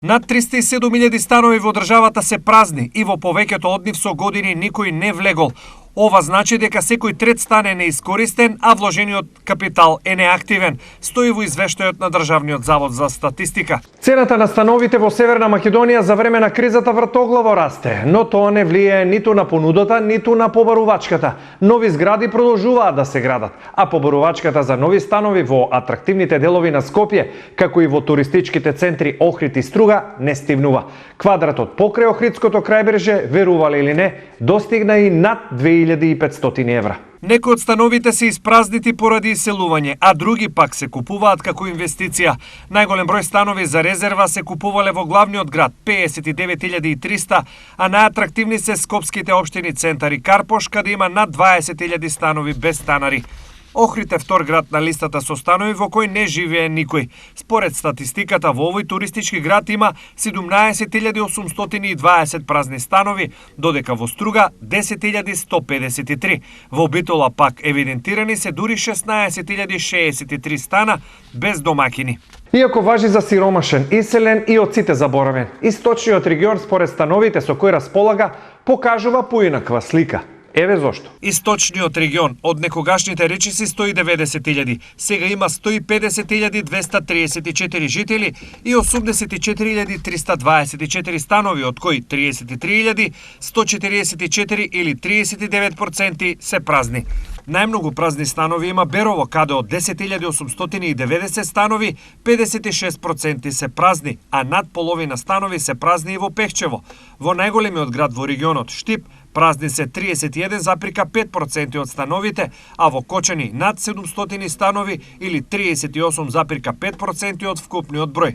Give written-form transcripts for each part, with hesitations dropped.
Над 307.000 станови во државата се празни и во повеќето од нив со години никој не влегол. Ова значи дека секој трет стан е неискористен, а вложениот капитал е неактивен, стои во извештајот на Државниот завод за статистика. Цената на становите во Северна Македонија за време на кризата вртоглаво расте, но тоа не влијае ниту на понудата, ниту на побарувачката. Нови згради продолжуваат да се градат, а побарувачката за нови станови во атрактивните делови на Скопје, како и во туристичките центри Охрид и Струга, не стивнува. Квадратот покрај Охридското крајбрежје, верувале или не, достигна и над 2500 евра. Некои од становите се испразнити поради иселување, а други пак се купуваат како инвестиција. Најголем број станови за резерва се купувале во главниот град, 59.300, а најатрактивни се скопските општини Центар и Карпош, каде има над 20.000 станови без станари. Охрид е втор град на листата со станови во кој не живее никој. Според статистиката, во овој туристички град има 17.820 празни станови, додека во Струга 10.153. Во Битола пак евидентирани се дури 16.063 стана без домакини. Иако важи за сиромашен, иселен и од сите заборавен, источниот регион според становите со кој располага покажува поинаква слика. Еве зошто. Источниот регион од некогашните речиси 190.000, сега има 150.234 жители и 84.324 станови, од кои 33.144 или 39% се празни. Најмногу празни станови има Берово, каде од 10.890 станови, 56% се празни, а над половина станови се празни и во Пехчево. Во најголемиот град во регионот, Штип, празни се 31,5% од становите, а во Кочани над 700 станови или 38,5% од вкупниот број.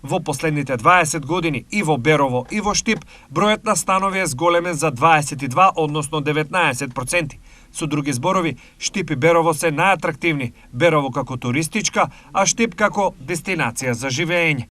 Во последните 20 години и во Берово и во Штип бројот на станови е зголемен за 22, односно 19%. Со други зборови, Штип и Берово се најатрактивни, Берово како туристичка, а Штип како дестинација за живеење.